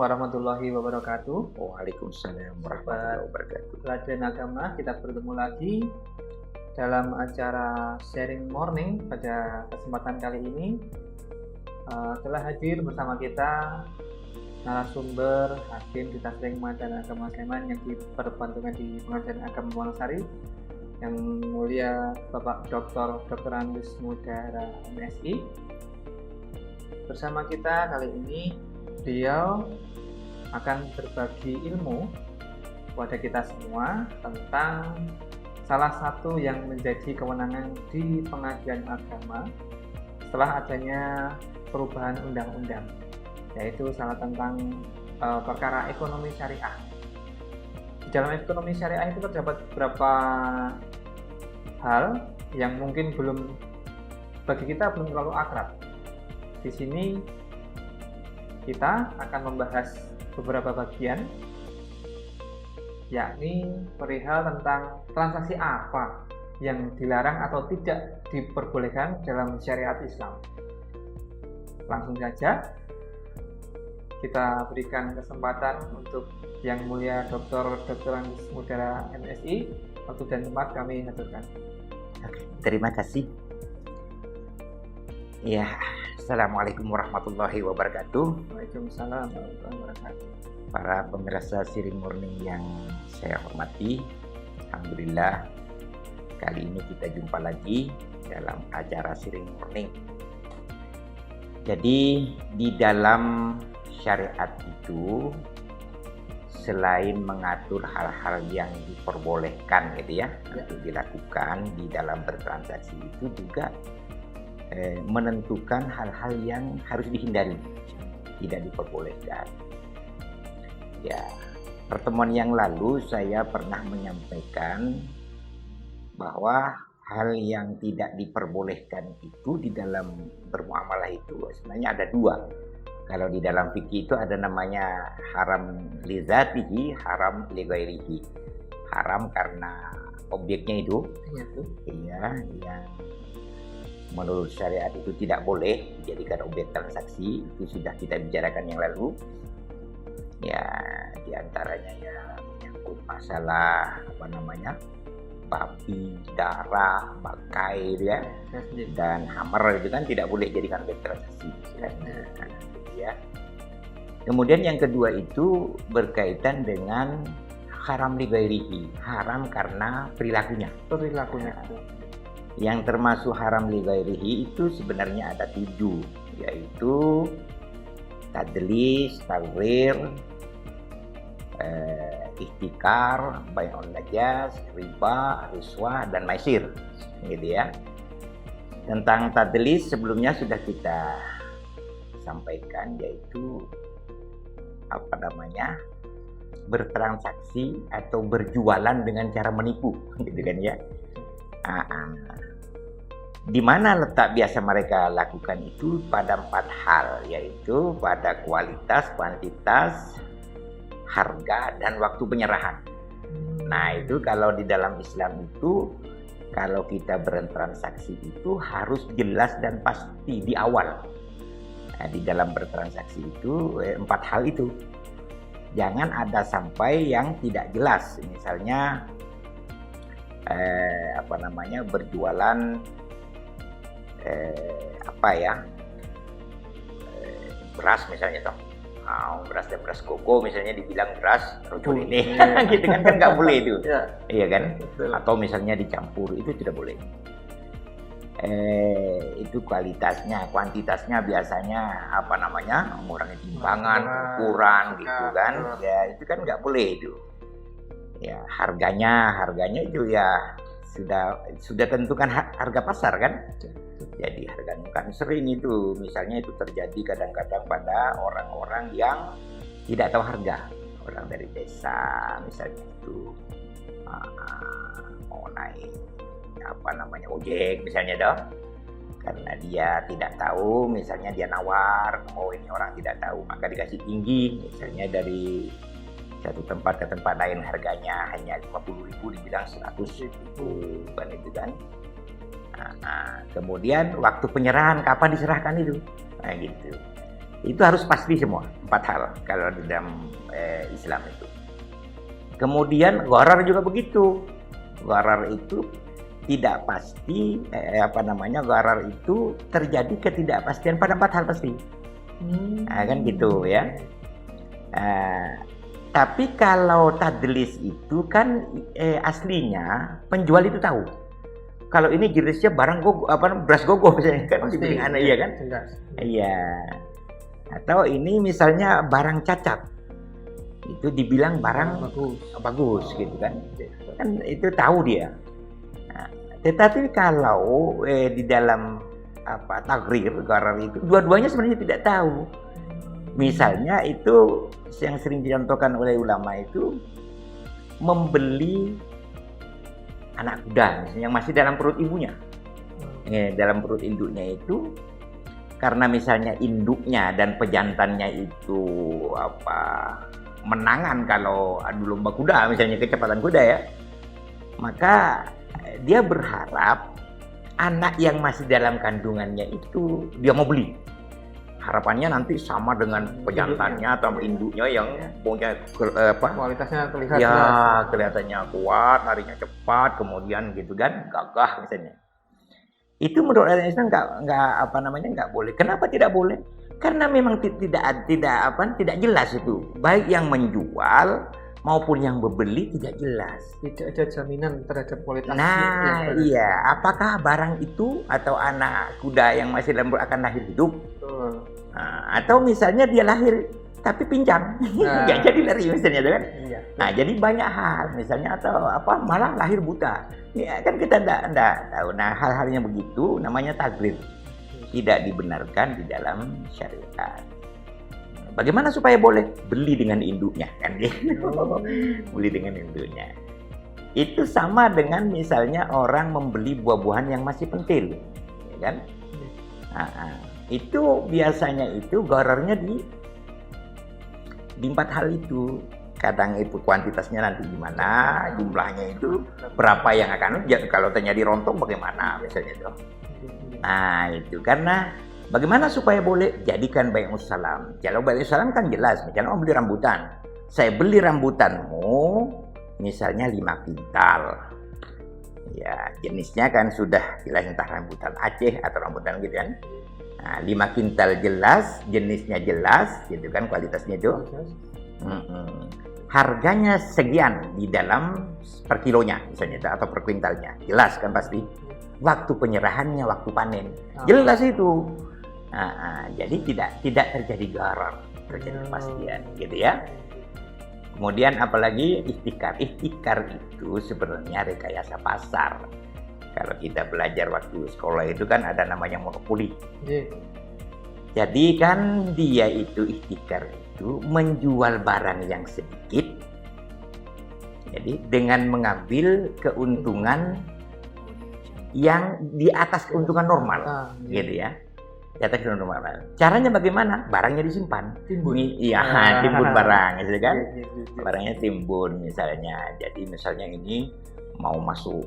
warahmatullahi wabarakatuh. Waalaikumsalam warahmatullahi wabarakatuh. Pelajaran agama, kita bertemu lagi dalam acara sharing morning. Pada kesempatan kali ini telah hadir bersama kita narasumber Hakim kita sering Pengadilan Agama Sleman yang diperbantukan di Pengadilan Agama Wonosari, yang mulia Bapak Dr. Andes Mudara MSI. Bersama kita kali ini beliau akan berbagi ilmu kepada kita semua tentang salah satu yang menjadi kewenangan di Pengadilan Agama setelah adanya perubahan undang-undang, yaitu salah tentang perkara ekonomi syariah. Di dalam ekonomi syariah itu terdapat beberapa hal yang mungkin bagi kita belum terlalu akrab. Di sini kita akan membahas beberapa bagian, yakni perihal tentang transaksi apa yang dilarang atau tidak diperbolehkan dalam syariat Islam. Langsung saja kita berikan kesempatan untuk yang mulia Dr. Andes Mudara MSI. Waktu dan tempat kami aturkan. Oke, terima kasih. Ya, Assalamualaikum warahmatullahi wabarakatuh. Waalaikumsalam warahmatullahi wabarakatuh. Para pemirsa Sharing Morning yang saya hormati, alhamdulillah kali ini kita jumpa lagi dalam acara Sharing Morning. Jadi di dalam syariat itu selain mengatur hal-hal yang diperbolehkan gitu ya untuk dilakukan di dalam bertransaksi, itu juga menentukan hal-hal yang harus dihindari, tidak diperbolehkan. Ya, pertemuan yang lalu saya pernah menyampaikan bahwa hal yang tidak diperbolehkan itu di dalam bermuamalah itu sebenarnya ada dua. Kalau di dalam fikih itu ada namanya haram li dzatihi, haram li ghairihi. Haram karena objeknya itu, iya, yang menurut syariat itu tidak boleh dijadikan objek transaksi. Itu sudah kita bicarakan yang lalu. Ya, diantaranya ya menyangkut masalah babi, darah, bangkai ya, dan hammer itu kan tidak boleh dijadikan objek transaksi. Ya. Kemudian yang kedua itu berkaitan dengan haram li ghairihi, haram karena perilakunya. Yang termasuk haram li ghairihi itu sebenarnya ada 7, yaitu tadlis, tawrir, ihtikar, bai'un najas, riba, riswah, dan maisir, gitu ya. Tentang tadlis sebelumnya sudah kita sampaikan, yaitu bertransaksi atau berjualan dengan cara menipu, gitu kan ya. Di mana letak biasa mereka lakukan itu pada 4 hal, yaitu pada kualitas, kuantitas, harga, dan waktu penyerahan. Nah, itu kalau di dalam Islam itu, kalau kita bertransaksi itu harus jelas dan pasti di awal. Nah, di dalam bertransaksi itu 4 hal itu. Jangan ada sampai yang tidak jelas. Misalnya berjualan beras misalnya toh. Beras koko misalnya dibilang beras racun ini. Gitu kan nggak boleh itu. Iya kan? Betul. Atau misalnya dicampur, itu tidak boleh. Itu kualitasnya, kuantitasnya biasanya mengurangi timbangan, ukuran gitu kan. Ya, itu kan nggak boleh itu. Ya, harganya itu ya sudah tentukan harga pasar kan. Jadi harganya kan sering itu, misalnya itu terjadi kadang-kadang pada orang-orang yang tidak tahu harga, orang dari desa misalnya itu mau naik ojek misalnya dong, karena dia tidak tahu, misalnya dia nawar, ini orang tidak tahu, maka dikasih tinggi, misalnya dari satu tempat ke tempat lain harganya hanya 50.000 dibilang 100.000 kan itu kan. Kemudian waktu penyerahan kapan diserahkan itu, nah gitu. Itu harus pasti semua, 4 hal kalau di dalam Islam itu. Kemudian gharar juga begitu. Gharar itu tidak pasti, gharar itu terjadi ketidakpastian pada 4 hal pasti. Nah, kan gitu ya. Tapi kalau tadlis itu kan aslinya penjual itu tahu. Kalau ini jenisnya barang beras gogo misalnya kan dibilang anak, iya kan? Iya. Atau ini misalnya barang cacat. Itu dibilang barang bagus gitu kan. Kan itu tahu dia. Nah, tetapi kalau di dalam tagrir, gharar itu dua-duanya sebenarnya tidak tahu. Misalnya itu yang sering dicontohkan oleh ulama itu membeli anak kuda yang masih dalam perut ibunya. Dalam perut induknya itu karena misalnya induknya dan pejantannya itu menangan kalau adu lomba kuda misalnya kecepatan kuda ya, maka dia berharap anak yang masih dalam kandungannya itu dia mau beli. Harapannya nanti sama dengan pejantannya atau induknya yang punya kualitasnya terlihat ya kelihatannya kuat, larinya cepat, kemudian gitu kan gagah misalnya. Itu menurut Islam nggak boleh. Kenapa tidak boleh? Karena memang tidak jelas itu. Baik yang menjual maupun yang membeli tidak jelas. Tidak ada jaminan terhadap kualitas. Nah, iya. Apakah barang itu atau anak kuda yang masih dalam akan lahir hidup? Nah, atau misalnya dia lahir tapi pincang, nggak jadi lari misalnya, kan? Iya. Nah, jadi banyak hal, misalnya atau malah lahir buta. Ya kan kita tidak tahu. Nah, hal-hal yang begitu namanya tagrir, tidak dibenarkan di dalam syariat. Bagaimana supaya boleh? Beli dengan induknya, kan? Beli dengan induknya. Itu sama dengan misalnya orang membeli buah-buahan yang masih pentil, ya kan? Itu biasanya itu ghararnya di 4 hal itu. Kadang itu kuantitasnya nanti gimana, jumlahnya itu berapa yang akan, kalau terjadi rontok bagaimana misalnya itu. Nah itu karena bagaimana supaya boleh? Jadikan bai'us salam. Kalau bai'us salam kan jelas, misalnya mau beli rambutan, saya beli rambutanmu misalnya 5 kintal. Ya jenisnya kan sudah jelas, entah rambutan Aceh atau rambutan gitu kan. Nah, 5 kintal jelas, jenisnya jelas, gitu kan, kualitasnya itu. Harganya sekian di dalam per kilonya, misalnya, atau per kuintalnya, jelas kan pasti. Waktu penyerahannya, waktu panen, jelas itu. Jadi tidak terjadi gharar, terjadi kepastian, gitu ya. Kemudian apalagi ihtikar. Ihtikar itu sebenarnya rekayasa pasar. Kalau kita belajar waktu sekolah itu kan ada namanya monopoli. Jadi kan dia itu ihtikar itu menjual barang yang sedikit. Jadi dengan mengambil keuntungan yang di atas keuntungan normal, gitu ya. Di atas keuntungan normal. Caranya bagaimana? Barangnya disimpan. Timbun. Iya, timbun barang, gitu kan? Barangnya timbun misalnya. Jadi misalnya ini mau masuk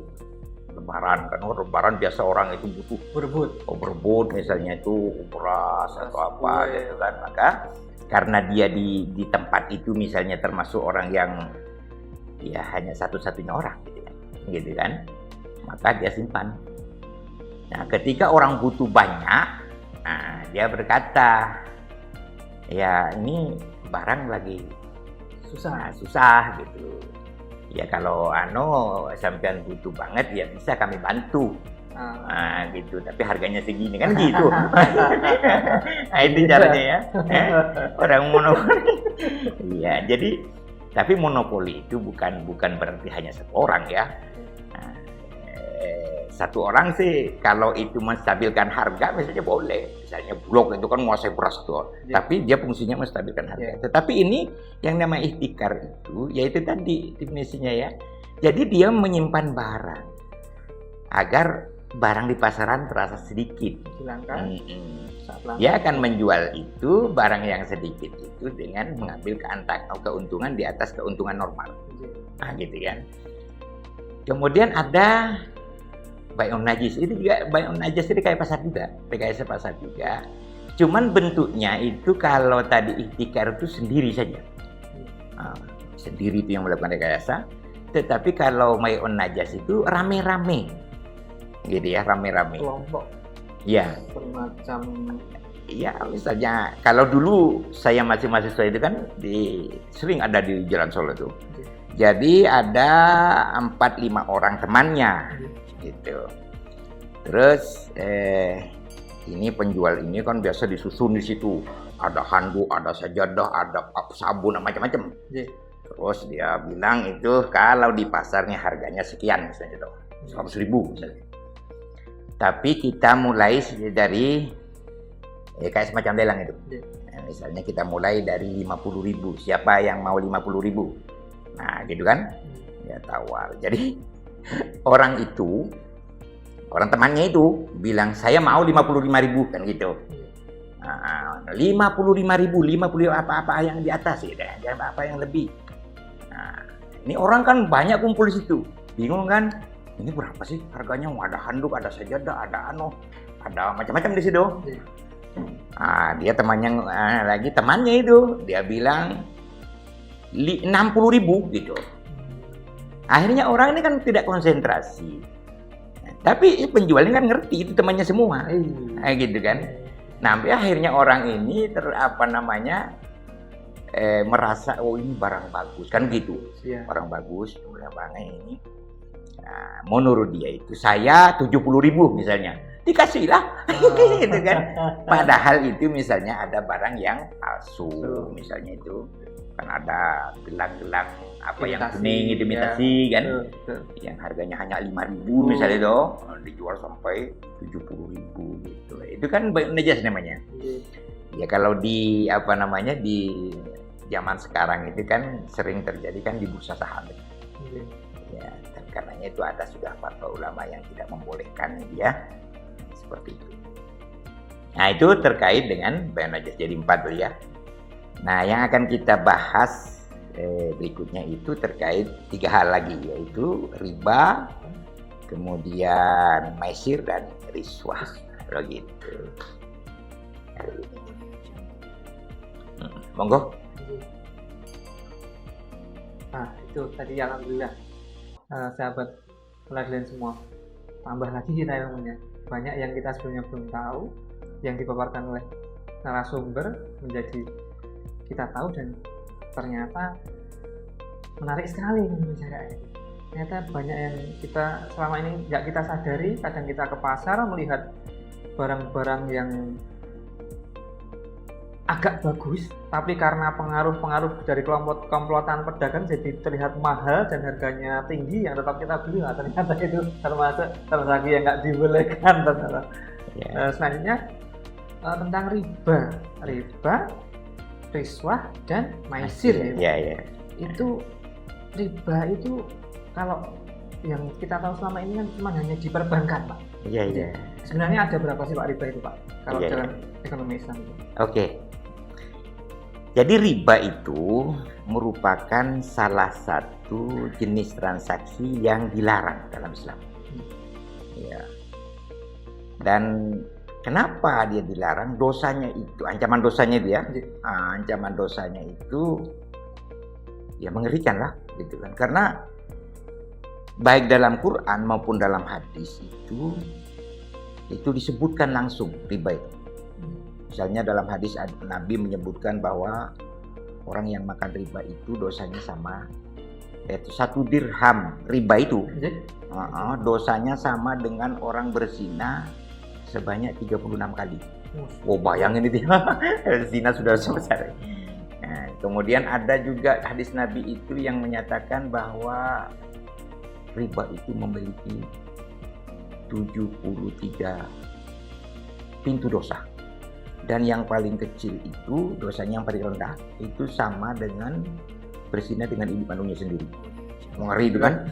Lebaran, kan Lebaran biasa orang itu butuh berebut misalnya itu beras atau apa gitu kan. Maka karena dia di tempat itu misalnya termasuk orang yang ya hanya satu-satunya orang gitu kan, maka dia simpan. Nah ketika orang butuh banyak, dia berkata ya ini barang lagi susah gitu. Ya kalau sampean butuh banget ya bisa kami bantu. Gitu, tapi harganya segini kan gitu. Nah itu caranya ya. Orang monopoli. Iya, jadi tapi monopoli itu bukan berarti hanya satu orang ya. Satu orang sih kalau itu menstabilkan harga misalnya boleh. Misalnya Bulog itu kan menguasai beras tuh, tapi dia fungsinya menstabilkan harga. Tetapi ini yang namanya ihtikar itu, yaitu tadi definisinya ya. Jadi dia menyimpan barang agar barang di pasaran terasa sedikit. Dia akan menjual itu barang yang sedikit itu dengan mengambil keuntungan di atas keuntungan normal. Nah gitu kan. Kemudian ada bai'un najis. Itu juga bai'un najis itu kayak pasar juga, rekayasa pasar juga. Cuman bentuknya itu kalau tadi ihtikar itu sendiri saja. Sendiri itu yang melakukan rekayasa. Tetapi kalau mai'un najas itu rame-rame. Gitu ya, rame-rame. Kelompok. Ya. Semacam. Ya, misalnya kalau dulu saya masih mahasiswa itu kan sering ada di Jalan Solo itu. Jadi ada 4-5 orang temannya, gitu. Terus ini penjual ini kan biasa disusun di situ. Ada handuk, ada sajadah, ada sabun, macam-macam. Terus dia bilang itu kalau di pasarnya harganya sekian misalnya tuh, 100.000 misalnya. Tapi kita mulai dari kayak semacam lelang itu. Nah, misalnya kita mulai dari 50.000. Siapa yang mau 50.000? Nah, gitu kan? Ya tawar. Jadi orang temannya itu bilang saya mau 55.000 kan gitu. Nah, 55.000, 50 apa-apa yang di atas ya, jangan apa yang lebih. Nah, ini orang kan banyak kumpul di situ. Bingung kan? Ini berapa sih harganya? Ada handuk, ada sajadah, ada macam-macam di situ. Dia temannya itu dia bilang 60.000 gitu. Akhirnya orang ini kan tidak konsentrasi. Tapi penjualnya kan ngerti itu temannya semua, gitu kan. Nah, akhirnya orang ini merasa oh ini barang bagus kan gitu, barang bagus, barangnya ini. Nah, menurut dia itu saya 70.000 misalnya. Dikasihlah, gitu kan. Padahal itu misalnya ada barang yang palsu, misalnya itu kan ada gelang-gelang apa yang kuning itu imitasi kan, yang harganya hanya 5.000 misalnya itu dijual sampai 70.000 gitu. Itu kan najas namanya. Ya kalau di di zaman sekarang itu kan sering terjadi kan di bursa saham. Ya, dan karenanya itu ada sudah fatwa ulama yang tidak membolehkan dia seperti itu. Nah, itu terkait dengan bayan najas. Jadi 4 ya. Nah, yang akan kita bahas berikutnya itu terkait 3 hal lagi, yaitu riba, kemudian maisir dan riswah. Begitu. Monggo. Nah, itu tadi alhamdulillah sahabat pelajarian semua. Tambah lagi kita ilmunya. Banyak yang kita sebelumnya belum tahu, yang dipaparkan oleh narasumber menjadi kita tahu, dan ternyata menarik sekali pembicaraannya. Ternyata banyak yang kita selama ini nggak kita sadari. Kadang kita ke pasar melihat barang-barang yang agak bagus, tapi karena pengaruh dari komplotan pedagang jadi terlihat mahal dan harganya tinggi, yang tetap kita beli. Nah, ternyata itu termasuk transaksi yang nggak dibolehkan. Selanjutnya tentang riba, riswah dan maisir. Itu riba itu kalau yang kita tahu selama ini kan cuma hanya di perbankan, Pak. Sebenarnya ada berapa sih Pak riba itu, Pak? Kalau dalam ekonomi Islam itu. Jadi riba itu merupakan salah satu jenis transaksi yang dilarang dalam Islam. Dan kenapa dia dilarang? Dosanya itu, ancaman dosanya itu ya. Ancaman dosanya itu ya mengerikan lah, gitu kan. Karena baik dalam Quran maupun dalam hadis itu disebutkan langsung riba itu. Misalnya dalam hadis Nabi menyebutkan bahwa orang yang makan riba itu dosanya sama, yaitu 1 dirham riba itu dosanya sama dengan orang berzina sebanyak 36 kali. Bayangin itu zina sudah besar. Nah, kemudian ada juga hadis Nabi itu yang menyatakan bahwa riba itu memiliki 73 pintu dosa. Dan yang paling kecil itu, dosanya yang paling rendah, itu sama dengan berzina dengan ibu kandungnya sendiri. Ngeri itu kan?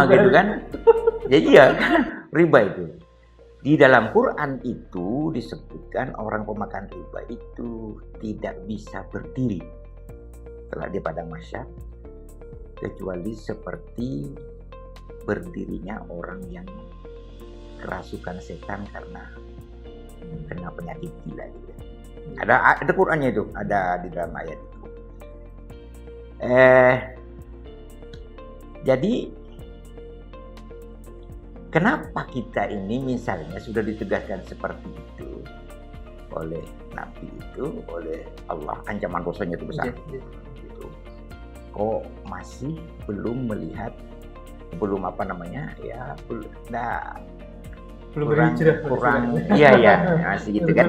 Gitu kan? Jadi ya kan, riba itu. Di dalam Quran itu disebutkan orang pemakan riba itu tidak bisa berdiri setelah di padang mahsyar, kecuali seperti berdirinya orang yang kerasukan setan karena kena penyakit gila gitu. Ada Qur'annya itu, ada di dalam ayat itu. Jadi kenapa kita ini misalnya sudah ditegaskan seperti itu oleh Nabi itu, oleh Allah, ancaman dosanya itu besar. Gitu. Kok masih belum melihat, belum apa namanya ya, belum berhijrah, kurang iya masih gitu kan.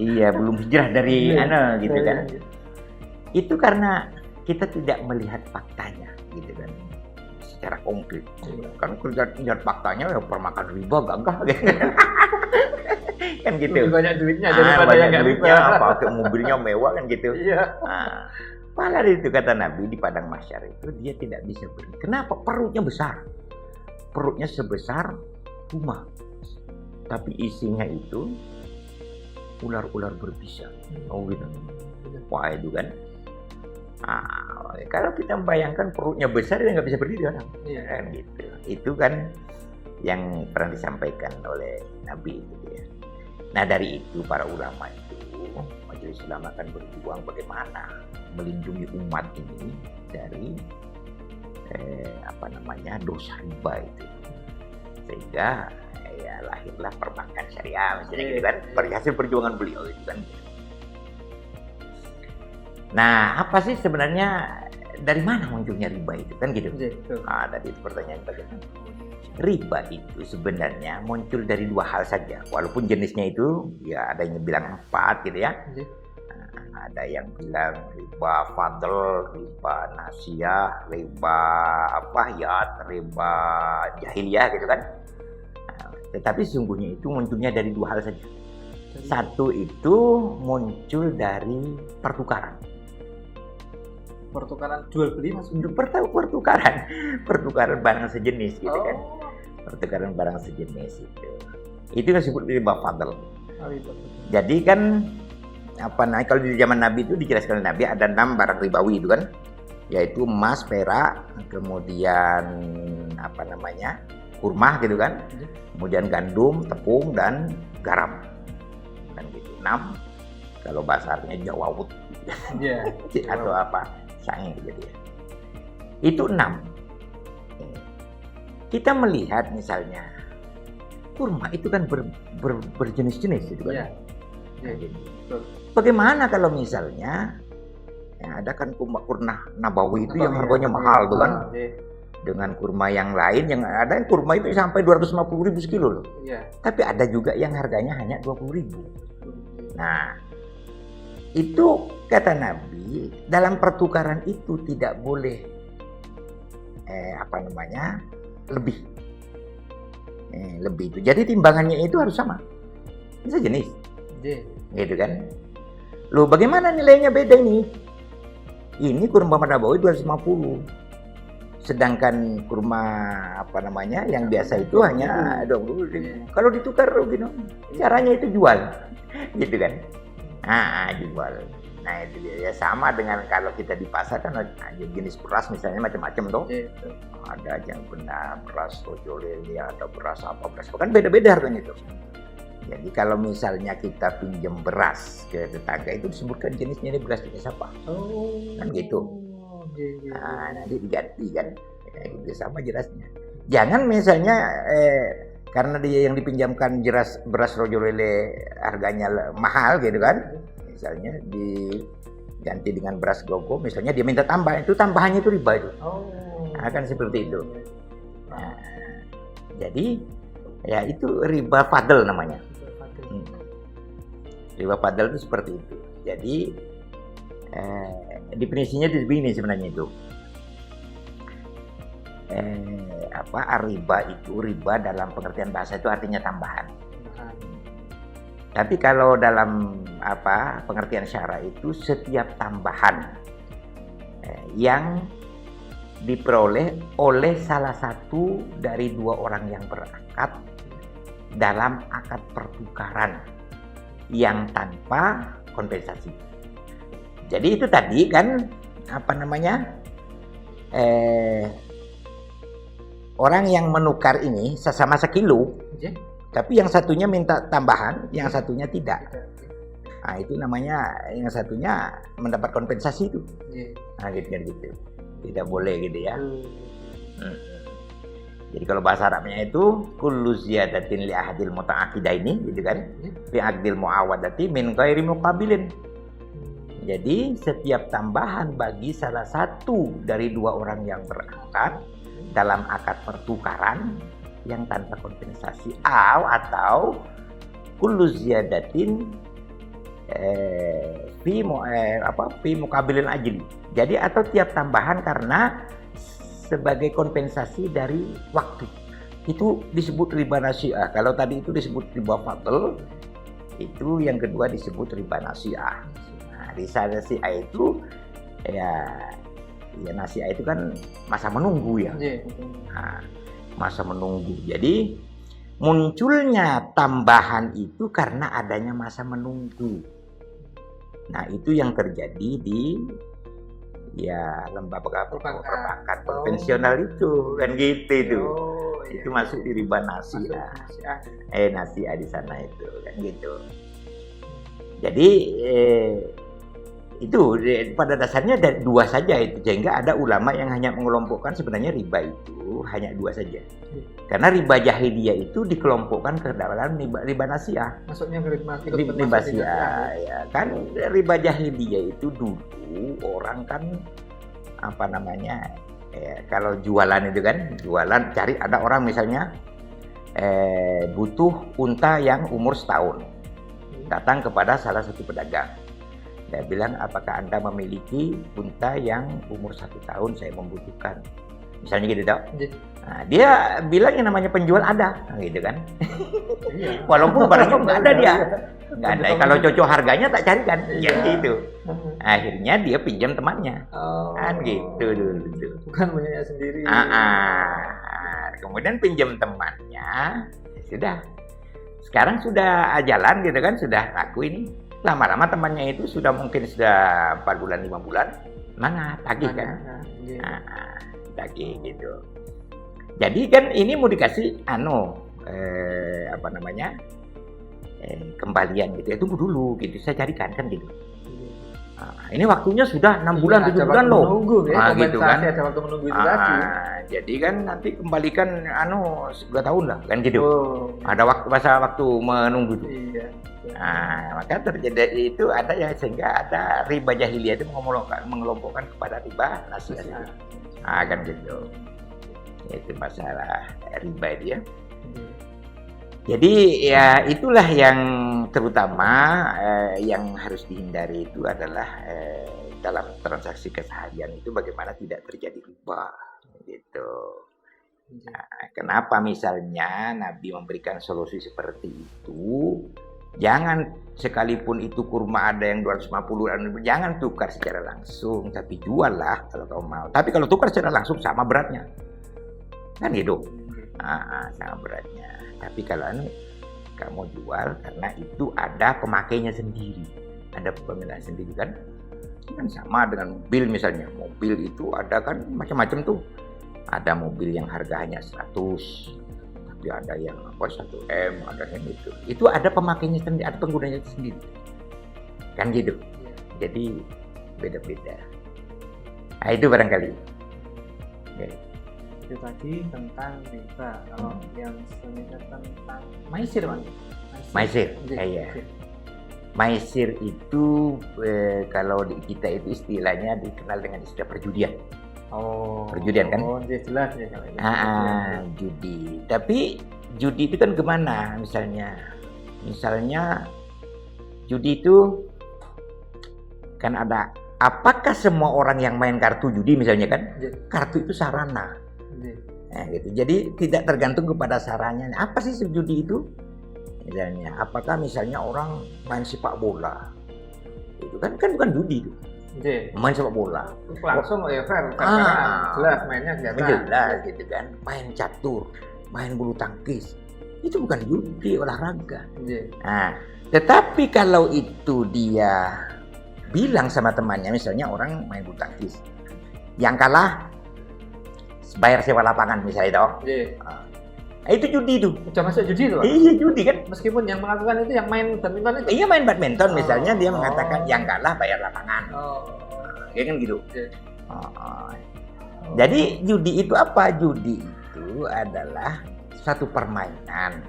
Iya, belum hijrah dari gitu kan. Itu karena kita tidak melihat faktanya gitu kan, secara konkret. Kan lihat faktanya ya permakan riba gagah gitu. Kan gitu. Lebih banyak duitnya daripada yang nggak riba. Pakai mobilnya mewah kan gitu. Iya. Malah itu kata Nabi di padang mahsyar itu dia tidak bisa beri. Kenapa? Perutnya besar. Perutnya sebesar rumah. Tapi isinya itu ular-ular berbisa. Oh gitu. Wah itu kan. Kalau kita membayangkan perutnya besar dia nggak bisa berdiri orang. Iya. Kan gitu. Itu kan yang pernah disampaikan oleh Nabi itu ya. Nah dari itu para ulama itu, Majelis Ulama akan berjuang bagaimana melindungi umat ini dari dosa riba itu, sehingga ya lahirlah perbankan syariah misalnya gitu kan, hasil perjuangan beliau itu kan. Nah apa sih sebenarnya, dari mana munculnya riba itu kan gitu? Tadi itu pertanyaan bagaimana? Riba itu sebenarnya muncul dari dua hal saja, walaupun jenisnya itu ya ada yang bilang 4 gitu ya. Ada yang bilang riba fadl, riba nasiyah, riba riba jahiliyah gitu kan. Tetapi sesungguhnya itu munculnya dari dua hal saja. Satu itu muncul dari pertukaran. Pertukaran jual beli maksudnya? Pertukaran barang sejenis gitu kan. Pertukaran barang sejenis itu. Itu yang disebut riba fadl. Jadi kan kalau di zaman Nabi itu dijelaskan oleh Nabi ada 6 barang ribawi itu kan, yaitu emas, perak, kemudian kurma gitu kan, kemudian gandum, tepung dan garam, kan gitu. 6 kalau bahasa artinya jawawut, atau sange gitu ya. Itu 6. Kita melihat misalnya kurma itu kan berjenis-jenis gitu kan. Bagaimana kalau misalnya ada kan kurma nabawi itu yang harganya mahal tuh kan, dengan kurma yang lain yang ada kurma itu sampai 250.000 sekilo loh. Tapi ada juga yang harganya hanya 20.000. Nah itu kata Nabi, dalam pertukaran itu tidak boleh lebih itu. Jadi timbangannya itu harus sama, bisa jenis, gitu kan. Loh bagaimana nilainya beda ini? Ini kurma nabawi 250, sedangkan kurma yang biasa itu hanya 20.000. Kalau ditukar gitu, caranya itu jual, gitu kan? Jual. Nah itu dia ya, sama dengan kalau kita di pasar kan ada jenis beras misalnya macam-macam tuh. Ada yang beras rojolele, ada beras kan beda-beda harganya itu. Jadi kalau misalnya kita pinjam beras ke tetangga itu disebutkan jenisnya ini beras jenis apa, kan gitu. Nanti diganti kan, itu sama jelasnya. Jangan misalnya karena dia yang dipinjamkan beras rojolele harganya mahal gitu kan, misalnya diganti dengan beras gogo, misalnya dia minta tambah, itu tambahannya itu riba itu. Kan seperti itu. Jadi ya itu riba fadl namanya. Riba fadl itu seperti itu. Jadi definisinya itu begini sebenarnya itu. Riba itu, riba dalam pengertian bahasa itu artinya tambahan. Tapi kalau dalam pengertian syara itu setiap tambahan yang diperoleh oleh salah satu dari dua orang yang berakad dalam akad pertukaran yang tanpa kompensasi. Jadi itu tadi kan orang yang menukar ini sesama sekilo, Tapi yang satunya minta tambahan, yang satunya tidak. Tidak. Nah, itu namanya yang satunya mendapat kompensasi itu. Iya. Nah, gitu. Tidak boleh gitu ya. Hmm. Jadi kalau bahasa Arabnya itu kullu ziyadatin li ahadil muta'aqidaini gitu kan. Fi aqdil muawadati min ghairi muqabilin. Jadi setiap tambahan bagi salah satu dari dua orang yang berangkat dalam akad pertukaran yang tanpa kompensasi atau kullu ziyadatin fi mukabilin ajli. Jadi atau tiap tambahan karena sebagai kompensasi dari waktu. Itu disebut riba nasi'ah. Kalau tadi itu disebut riba fadl, itu yang kedua disebut riba nasi'ah. Nah, di nasi'ah itu ya nasi'ah itu kan masa menunggu ya. Nah, masa menunggu. Jadi munculnya tambahan itu karena adanya masa menunggu. Nah, itu yang terjadi di lembaga perbankan konvensional itu kan gitu itu. Itu masuk di riba nasi'ah. Nasi'ah di sana itu kan gitu. Jadi itu pada dasarnya ada dua saja itu, sehingga ada ulama yang hanya mengelompokkan sebenarnya riba itu hanya dua saja. Karena riba jahiliyah itu dikelompokkan ke dalam riba nasi'ah. Masuknya ke riba nasi'ah ya kan. Riba jahiliyah itu dulu orang kan kalau jualan itu kan, jualan cari ada orang misalnya butuh unta yang umur setahun. Datang kepada salah satu pedagang. Dia bilang, apakah Anda memiliki unta yang umur 1 tahun saya membutuhkan? Misalnya gitu, dok. Nah, dia bilang yang namanya penjual ada, gitu kan. Walaupun barangnya nggak ada dia. Nggak ada. Kalau cocok harganya tak carikan. Gitu. Akhirnya dia pinjam temannya. Kan gitu dulu. Bukan punya sendiri. Kemudian pinjam temannya. Sudah. Sekarang sudah jalan gitu kan, sudah laku ini. Lama-lama temannya itu sudah 4 bulan 5 bulan mana tagih kan. Tagih gitu. Jadi kan ini mau dikasih kembalian gitu ya, tunggu dulu gitu, saya carikan kan gitu. Ini waktunya sudah 6 bulan 7 bulan loh. Menunggu, ya, gitu kan. Ada waktu menunggu itu tadi. Jadi kan nanti kembalikan 2 tahun lah kan gitu. Ada masa waktu menunggu itu. Iya. Maka terjadi itu ada ya, sehingga ada riba jahiliyah itu mengelompokkan kepada riba nasi'ah. Kan gitu. Itu masalah riba dia. Jadi ya itulah yang terutama yang harus dihindari itu adalah dalam transaksi keseharian itu bagaimana tidak terjadi riba gitu. Kenapa misalnya Nabi memberikan solusi seperti itu? Jangan sekalipun itu kurma ada yang 250, jangan tukar secara langsung, tapi jual lah kalau kamu mau. Tapi kalau tukar secara langsung sama beratnya, kan gitu. Sama beratnya. Tapi kalau kamu jual karena itu ada pemakainya sendiri, ada pemilik sendiri kan sama dengan mobil misalnya. Mobil itu ada kan macam-macam tuh. Ada mobil yang harganya 100, tapi ada yang 1M, ada yang itu. Itu ada pemakainya sendiri, ada penggunanya sendiri. Kan gitu. Jadi beda-beda. Nah, itu barangkali. Okay. Itu tadi tentang riba. Kalau yang selanjutnya tentang maisir, Mas. Maisir. Iya. Maisir itu kalau di kita itu istilahnya dikenal dengan istilah perjudian. Perjudian kan? Jelas ya kalau itu. Judi. Tapi judi itu kan kemana? Misalnya judi itu kan ada. Apakah semua orang yang main kartu judi misalnya kan? Kartu itu sarana. Gitu. Jadi tidak tergantung kepada sarannya. Apa sih judi itu? Misalnya, apakah misalnya orang main sepak bola? Itu kan bukan judi itu. Main sepak bola. Langsung ya fair. Jelas mainnya jelas gitu kan. Main catur, main bulu tangkis. Itu bukan judi, olahraga. Nah, tetapi kalau itu dia bilang sama temannya, misalnya orang main bulu tangkis, yang kalah bayar sewa lapangan misalnya toh. Nah, itu judi itu. Udah masuk judi itu, Pak? Iya, judi kan. Meskipun yang melakukan itu yang main badminton itu? Iya, main badminton misalnya dia Oh. mengatakan yang kalah bayar lapangan. Oh. Ya kan gitu. Oke. Oh. Jadi judi itu apa? Judi itu adalah satu permainan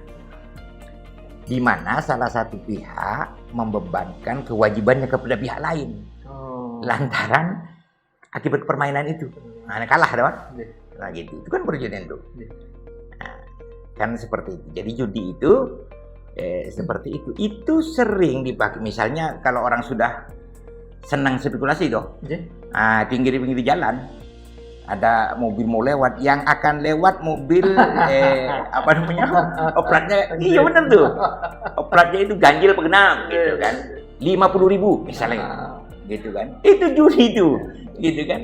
di mana salah satu pihak membebankan kewajibannya kepada pihak lain Oh. lantaran akibat permainan itu. Nah, kalah, Pak. Iya. Nah, gitu. Itu kan perjudian tuh. Iya. Nah, kan seperti itu. Jadi judi itu seperti itu. Itu sering dipakai. Misalnya kalau orang sudah senang spekulasi toh. Iya. Nah, pinggir-pinggir jalan ada mobil mau lewat, yang akan lewat mobil apa namanya? Oplatnya iya benar tuh. Oplatnya itu ganjil apa genap gitu kan. 50.000 misalnya. Gitu kan. Itu judi itu. Gitu kan.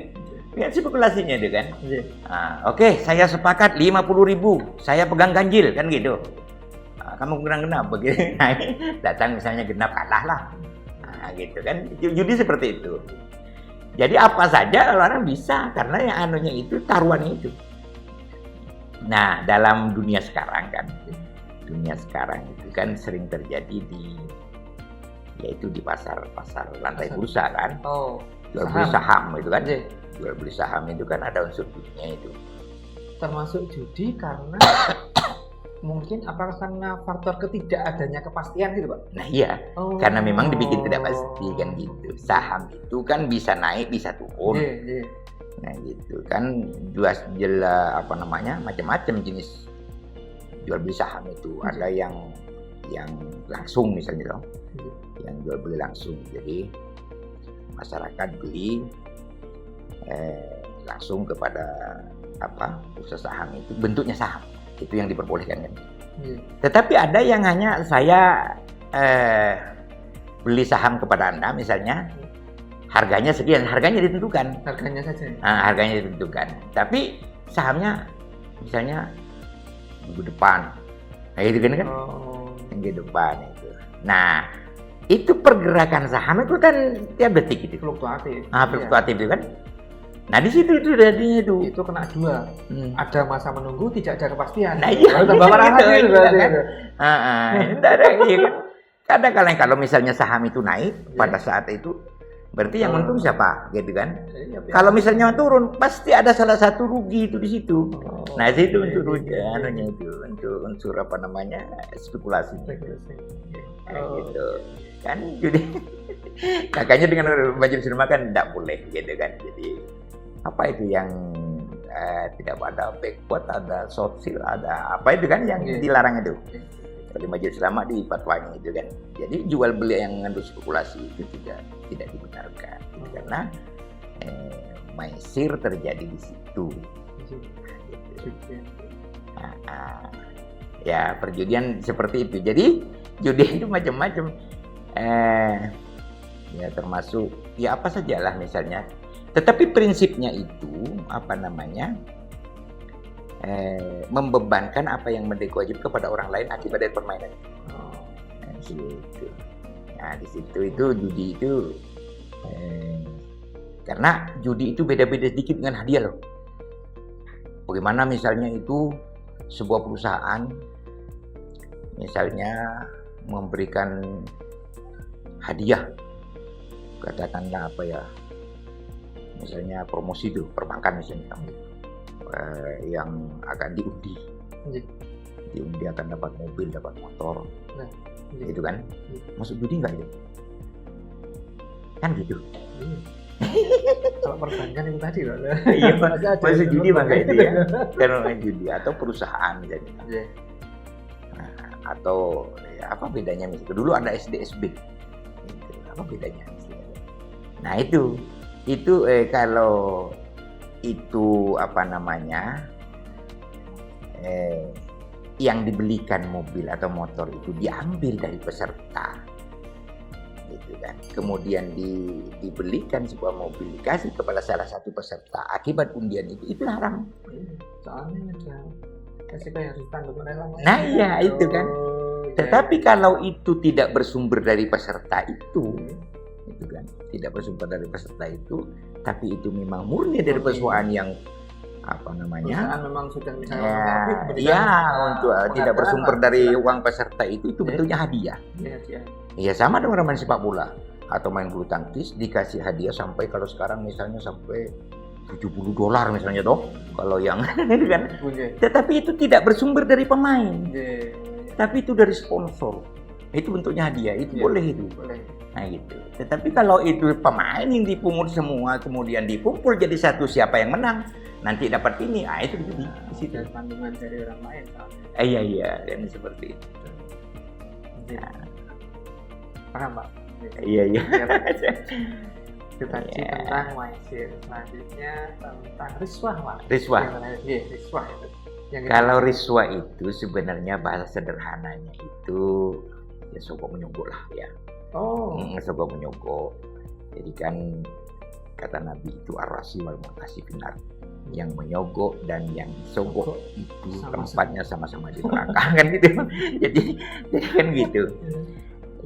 Lihat spekulasinya itu kan. Iya. Nah, oke, saya sepakat 50.000. Saya pegang ganjil kan gitu. Nah, kamu pegang genap begitu. Nah, datang misalnya genap kalah lah. Nah, gitu kan. Judi seperti itu. Jadi apa saja orang bisa karena yang anunya itu taruhannya itu. Nah, dalam dunia sekarang kan, dunia sekarang itu kan sering terjadi yaitu di pasar lantai bursa kan. Oh. Jual beli saham itu kan. Iya. Jual beli saham itu kan ada unsur judinya itu. Termasuk judi karena mungkin apakah karena faktor ketidakadanya kepastian gitu, Pak? Nah iya, Oh. karena memang dibikin tidak pasti kan gitu. Saham itu kan bisa naik, bisa turun. Iya, iya. Nah gitu kan jelas apa namanya macam-macam jenis jual beli saham itu. Ada yang langsung misalnya loh, yang jual beli langsung. Jadi masyarakat beli langsung kepada usaha saham itu, bentuknya saham. Itu yang diperbolehkan kan. Tetapi ada yang hanya saya beli saham kepada Anda misalnya, harganya sekian, harganya ditentukan. Harganya saja. Nah, harganya ditentukan. Tapi sahamnya misalnya minggu depan. Nah, itu kan Oh. minggu depan itu. Nah, itu pergerakan saham itu kan tiap detik itu. Fluktuatif. Fluktuatif itu kan. Nah, di situ itu jadinya itu. Itu kena dua. Ada masa menunggu, tidak ada kepastian. Nah, iya. Tambah parah lagi itu berarti itu. Ini tidak ada iya kan. Kadang-kadang kalau misalnya saham itu naik pada saat itu, berarti yang untung siapa, gitu kan? Kalau misalnya turun, pasti ada salah satu rugi itu di situ. Nah, itu untuk rugi, anunya itu untuk unsur apa namanya spekulasi. Gitu kan, jadi makanya dengan majelis ulama kan tidak boleh, gitu kan? Jadi apa itu yang tidak ada backward, ada short sale, ada apa itu kan yang dilarang itu. Di majelis ulama di fatwanya itu kan. Jadi jual beli yang mengandung spekulasi itu tidak dibenarkan karena maisir terjadi di situ. Ya perjudian seperti itu. Jadi judi itu macam-macam. Ya termasuk ya apa sajalah misalnya. Tetapi prinsipnya itu apa namanya? Membebankan apa yang menjadi wajib kepada orang lain akibat dari permainan. Nah, di situ itu judi itu karena judi itu beda-beda sedikit dengan hadiah loh. Bagaimana misalnya itu sebuah perusahaan misalnya memberikan hadiah, katakanlah apa ya, misalnya promosi itu perbankan misalnya. Yang akan diundi akan dapat mobil, dapat motor, gitu kan? Masuk judi nggak ya? Kan gitu. Kalau perbankan itu tadi loh. Iya, masuk judi maka itu ya. Karena main judi atau perusahaan misalnya. Atau ya, apa bedanya misalnya? Dulu ada SDSB. Apa bedanya misalnya? Nah itu kalau itu apa namanya yang dibelikan mobil atau motor itu diambil dari peserta gitu kan, kemudian dibelikan sebuah mobil dikasih kepada salah satu peserta akibat undian itu haram. Soalnya ada resiko yang harus ditanggung oleh orang lain. Nah iya itu kan. Tetapi kalau itu tidak bersumber dari peserta itu kan, tidak bersumber dari peserta itu, tapi itu memang murni dari persoalan yang apa namanya? Perusahaan memang sudah misalnya Ya, memberikan, ya untuk tidak penghargaan bersumber lah, dari misalnya. uang peserta itu Ya. bentuknya hadiah. Ya. Iya sama dengan main sepak bola atau main bulu tangkis dikasih hadiah sampai kalau sekarang misalnya sampai $70 misalnya toh kalau yang itu kan. Oke. Tetapi itu tidak bersumber dari pemain, Oke. tapi itu dari sponsor. Itu bentuknya hadiah, itu Iya. boleh itu. Boleh. Nah gitu. Tetapi kalau itu pemain yang dipungut semua kemudian dikumpul jadi satu siapa yang menang nanti dapat ini, itu di situ. Dan tanggungan dari orang lain. Iya kan seperti itu. Paham Pak? Iya. Itu tadi Iya. tentang maisir. Selanjutnya tentang riswah Pak. Riswah. Iya, riswah itu. Yang kita- Kalau riswa itu sebenarnya bahasa sederhananya itu ya sogok menyogok lah ya. Oh. Sogok menyogok. Jadi kan kata Nabi itu arasi wal murtasi finar. Yang menyogok dan yang sogok itu Sama-sama. tempatnya sama-sama di neraka kan gitu. jadi kan gitu.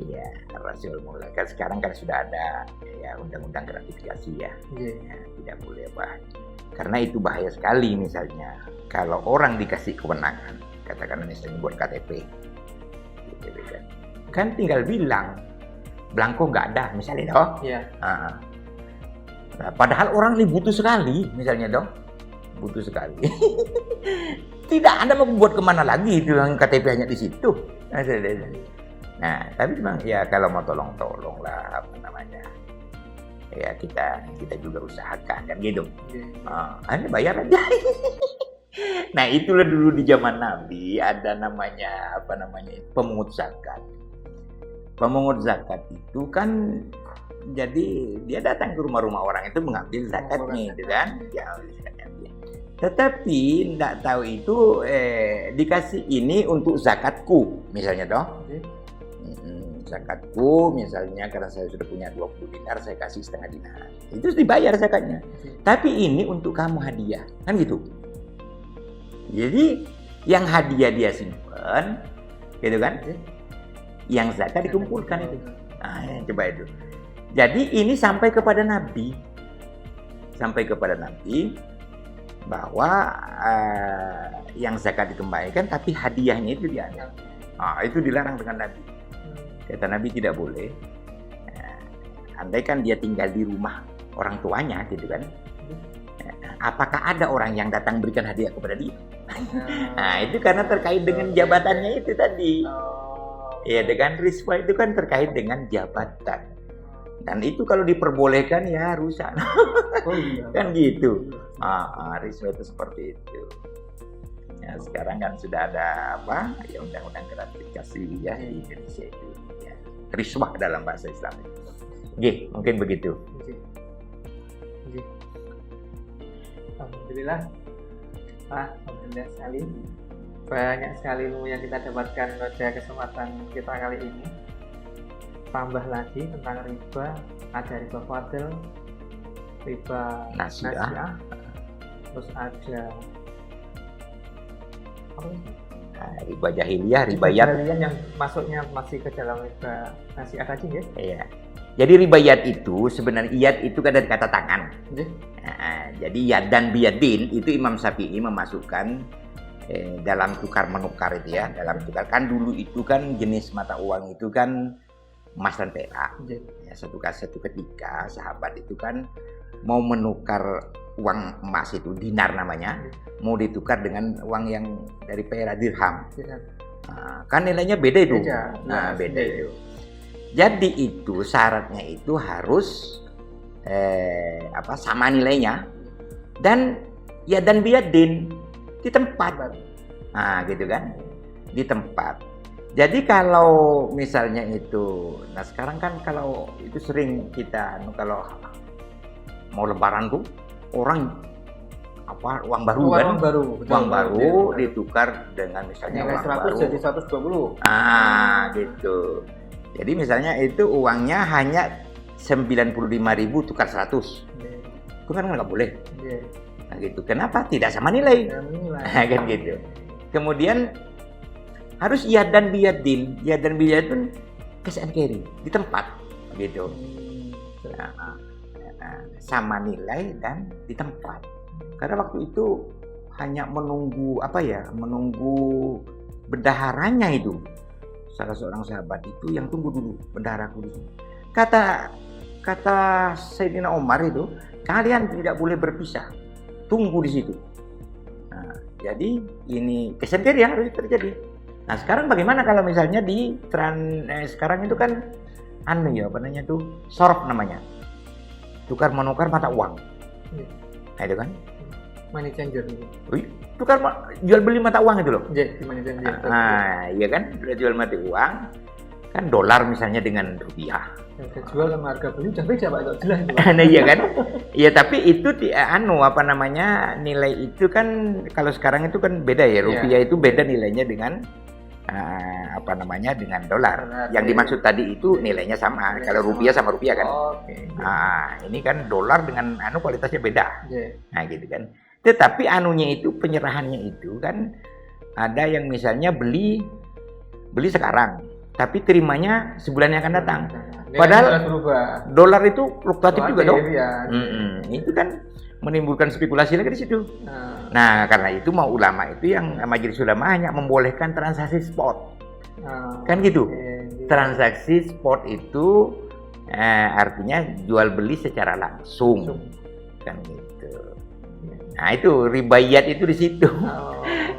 Iya, arasi wal murtasi. Sekarang kan sudah ada ya undang-undang gratifikasi ya. Iya. Ya, tidak boleh Pak. Karena itu bahaya sekali misalnya kalau orang dikasih kewenangan, katakan misalnya buat KTP, gitu kan tinggal bilang blanko nggak ada misalnya dong. Iya. Nah, padahal orang ini butuh sekali misalnya dong, butuh sekali. Tidak ada mau buat kemana lagi itu yang KTP hanya di situ. Nah, tapi memang ya kalau mau tolong lah apa namanya. Ya kita juga usahakan kan gitu. Hanya bayar aja. Nah itulah dulu di zaman Nabi ada namanya pemungut zakat. Pemungut zakat itu kan jadi dia datang ke rumah-rumah orang itu mengambil zakatnya itu kan. Ya, zakatnya. Tetapi tidak tahu itu dikasih ini untuk zakatku misalnya toh. Zakatku misalnya karena saya sudah punya 20 dinar saya kasih setengah dinar itu dibayar zakatnya tapi ini untuk kamu hadiah kan gitu jadi yang hadiah dia simpan gitu kan yang zakat dikumpulkan itu coba itu jadi ini sampai kepada Nabi bahwa yang zakat dikembalikan tapi hadiahnya itu diambil itu dilarang dengan Nabi. Kata Nabi tidak boleh. Andai kan dia tinggal di rumah orang tuanya gitu kan. Apakah ada orang yang datang berikan hadiah kepada dia? Nah, itu karena terkait dengan jabatannya itu tadi. Ya, dengan riswa itu kan terkait dengan jabatan. Dan itu kalau diperbolehkan ya rusak. Kan gitu. Riswa itu seperti itu. Ya, sekarang kan sudah ada ya undang-undang gratifikasi ya di Indonesia itu. Riswah dalam bahasa Islam. Oke, mungkin begitu. Alhamdulillah. Alhamdulillah sekali. Banyak sekali ilmu yang kita dapatkan pada kesempatan kita kali ini. Tambah lagi tentang riba, ada riba fadl, riba nasiah, terus ada riba jahiliyah, riba yad yang masuknya masih ke dalam riba nasiah tadi ya? Iya. Jadi riba yad itu sebenarnya yad itu kan dari kata tangan. Jadi yad dan biyadin itu Imam Syafi'i memasukkan dalam tukar menukar itu ya. Dalam tukar kan dulu itu kan jenis mata uang itu kan emas dan perak. Ya, satu ketika sahabat itu kan mau menukar uang emas itu dinar namanya, mau ditukar dengan uang yang dari perak dirham. Kan nilainya beda itu. Beda itu. Jadi itu syaratnya itu harus sama nilainya dan ya dan biyadin di tempat. Gitu kan. Di tempat. Jadi kalau misalnya itu, nah sekarang kan kalau itu sering kita kalau mau lebaran tuh orang uang baru kan? Uang baru ditukar dengan misalnya uang 100 baru jadi 120. Gitu. Jadi misalnya itu uangnya hanya 95.000 tukar 100. Itu kan nggak boleh. Nah, gitu. Kenapa? Tidak sama nilai. Kan gitu. Kemudian harus yad dan biyadin. Yad dan biyadin cash and carry di tempat gitu. Sama nilai dan di tempat. Karena waktu itu hanya menunggu bendaharanya itu. Salah seorang sahabat itu yang tunggu dulu bendaharaku di sini. Kata Sayyidina Umar itu, kalian tidak boleh berpisah. Tunggu di situ. Nah, jadi ini kesendirian harus terjadi. Nah, sekarang bagaimana kalau misalnya sekarang itu kan sorop namanya. Tukar menukar mata uang. Nah, itu kan? Money changer itu. Jual beli mata uang itu loh. Jadi money changer. Nah, iya kan? Jual mata uang kan dolar misalnya dengan rupiah. Harga jual sama harga beli udah beda Pak, itu jelas itu. Nah, iya kan? Iya, tapi itu nilai itu kan kalau sekarang itu kan beda ya. Rupiah itu beda nilainya dengan dengan dolar. Yang dimaksud tadi itu nilainya sama. Kalau rupiah sama rupiah kan. Nah, ini kan dolar dengan kualitasnya beda. Nah, gitu kan. Tetapi penyerahannya itu kan ada yang misalnya beli sekarang, tapi terimanya sebulan yang akan datang. Padahal dolar itu fluktuatif juga dong. Itu kan menimbulkan spekulasi lagi di situ. Nah, karena itu ulama itu yang majelis ulama hanya membolehkan transaksi spot. Kan gitu. Transaksi spot itu artinya jual beli secara langsung. Kan gitu. Nah, itu ribayat itu di situ.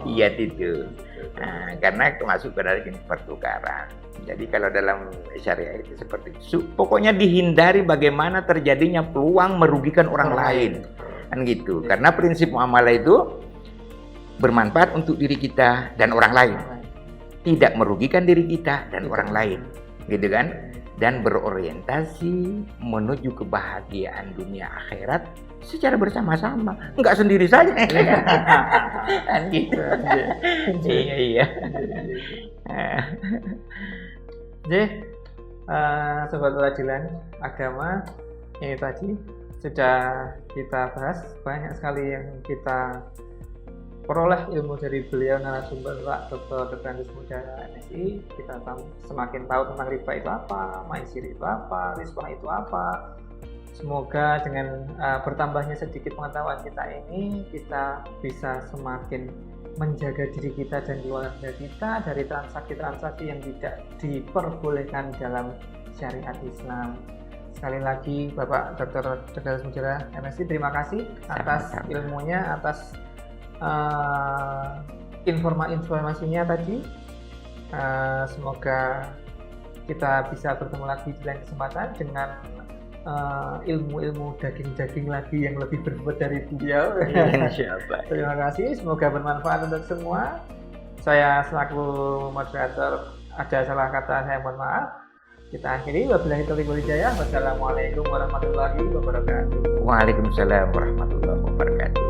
Iyat itu. Nah, karena masuk ke dalam pertukaran. Jadi kalau dalam syariah itu seperti itu. Pokoknya dihindari bagaimana terjadinya peluang merugikan orang lain. Kan gitu. Karena prinsip muamalah itu bermanfaat untuk diri kita dan orang lain. Tidak merugikan diri kita dan orang lain. Gitu kan? Dan berorientasi menuju kebahagiaan dunia akhirat secara bersama-sama, enggak sendiri saja. Kan gitu. Iya. Jadi, sobat pelajaran agama ini tadi sudah kita bahas, banyak sekali yang kita peroleh ilmu dari beliau narasumber Pak Dr. Degantis Mudahara MSI. Kita semakin tahu tentang riba itu apa, maisir itu apa, risbah itu apa. Semoga dengan bertambahnya sedikit pengetahuan kita ini, kita bisa semakin menjaga diri kita dan keluarga kita dari transaksi-transaksi yang tidak diperbolehkan dalam syariat Islam. Sekali lagi Bapak Dr. Degantis Mudahara MSI, terima kasih atas ilmunya, atas informasinya tadi. Semoga kita bisa bertemu lagi di lain kesempatan dengan ilmu-ilmu daging-daging lagi yang lebih berbobot dari beliau. Insyaallah. Terima kasih, semoga bermanfaat untuk semua. Saya selaku moderator ada salah kata, saya mohon maaf. Kita akhiri, wabillahi taufiq wal hidayah. Wassalamualaikum warahmatullahi wabarakatuh. Waalaikumsalam warahmatullahi wabarakatuh.